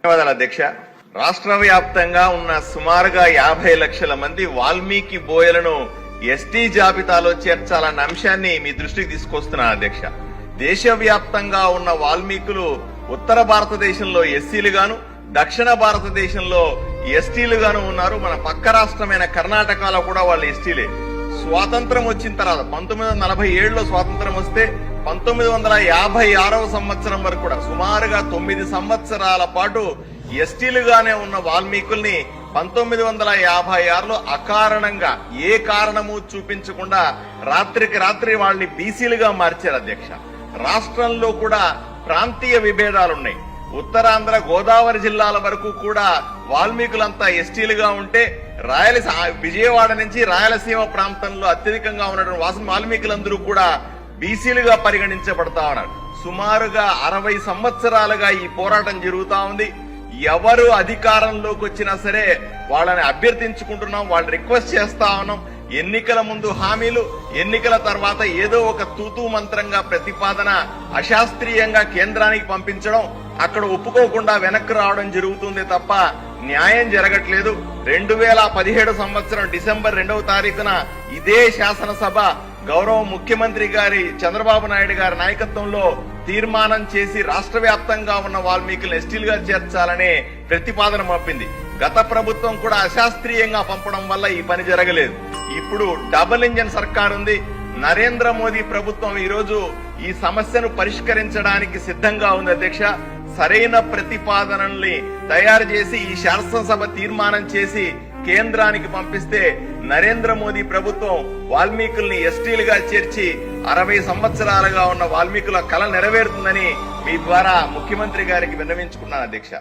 ధన్యవాదాలు అధ్యక్ష. రాష్ట్ర వ్యాప్తంగా ఉన్న సుమారుగా 50 లక్షల మంది వాల్మీకి బోయలను ఎస్టీ జాబితాలో చేర్చాలన్న అంశాన్ని మీ దృష్టికి తీసుకొస్తున్నాను అధ్యక్ష. దేశవ్యాప్తంగా ఉన్న వాల్మీకులు ఉత్తర భారతదేశంలో ఎస్సీలుగాను, దక్షిణ భారతదేశంలో ఎస్టీలుగాను ఉన్నారు. మన పక్క రాష్ట్రమైన కర్ణాటకలో కూడా వాళ్ళు ఎస్టీలే. స్వాతంత్రం వచ్చిన తర్వాత 1947లో స్వాతంత్రం వస్తే 1956వ సంవత్సరం వరకు కూడా సుమారుగా 9 సంవత్సరాల పాటు ఎస్టీలుగానే ఉన్న వాల్మీకుల్ని 1956లో అకారణంగా ఏ కారణము చూపించకుండా రాత్రికి రాత్రి వాళ్ళని బీసీలుగా మార్చారు అధ్యక్ష. రాష్ట్రంలో కూడా ప్రాంతీయ విభేదాలున్నాయి. ఉత్తరాంధ్ర గోదావరి జిల్లాల వరకు కూడా వాల్మీకులంతా ఎస్టీలుగా ఉంటే విజయవాడ నుంచి రాయలసీమ ప్రాంతంలో అత్యధికంగా ఉన్నటువంటి వాల్మీకులందరూ కూడా బీసీలుగా పరిగణించబడతా ఉన్నారు. సుమారుగా 60 సంవత్సరాలుగా ఈ పోరాటం జరుగుతా ఉంది. ఎవరు అధికారంలోకి వచ్చినా సరే వాళ్ళని అభ్యర్థించుకుంటున్నాం, వాళ్ళని రిక్వెస్ట్ చేస్తా ఉన్నాం. ఎన్నికల ముందు హామీలు, ఎన్నికల తర్వాత ఏదో ఒక తూతూ మంత్రంగా ప్రతిపాదన అశాస్త్రీయంగా కేంద్రానికి పంపించడం, అక్కడ ఒప్పుకోకుండా వెనక్కి రావడం జరుగుతుంది తప్ప న్యాయం జరగట్లేదు. 2017 సంవత్సరం డిసెంబర్ 2వ తారీఖున ఇదే శాసనసభ గౌరవ ముఖ్యమంత్రి గారి చంద్రబాబు నాయుడు గారి నాయకత్వంలో తీర్మానం చేసి రాష్ట్ర వ్యాప్తంగా ఉన్న వాల్మీకులను ఎస్టీలుగా చేర్చాలనే ప్రతిపాదన పంపింది. గత ప్రభుత్వం కూడా అశాస్త్రీయంగా పంపడం వల్ల ఈ పని జరగలేదు. ఇప్పుడు డబుల్ ఇంజన్ సర్కార్ ఉంది. నరేంద్ర మోదీ ప్రభుత్వం ఈ రోజు ఈ సమస్యను పరిష్కరించడానికి సిద్ధంగా ఉంది అధ్యక్ష. సరైన ప్రతిపాదనల్ని తయారు చేసి ఈ శాసనసభ తీర్మానం చేసి కేంద్రానికి పంపిస్తే నరేంద్ర మోదీ ప్రభుత్వం వాల్మీకుల్ని ఎస్టీలుగా చేర్చి 60 సంవత్సరాలుగా ఉన్న వాల్మీకుల కల నెరవేరుతుందని మీ ద్వారా ముఖ్యమంత్రి గారికి విన్నవించుకున్నాను అధ్యక్ష.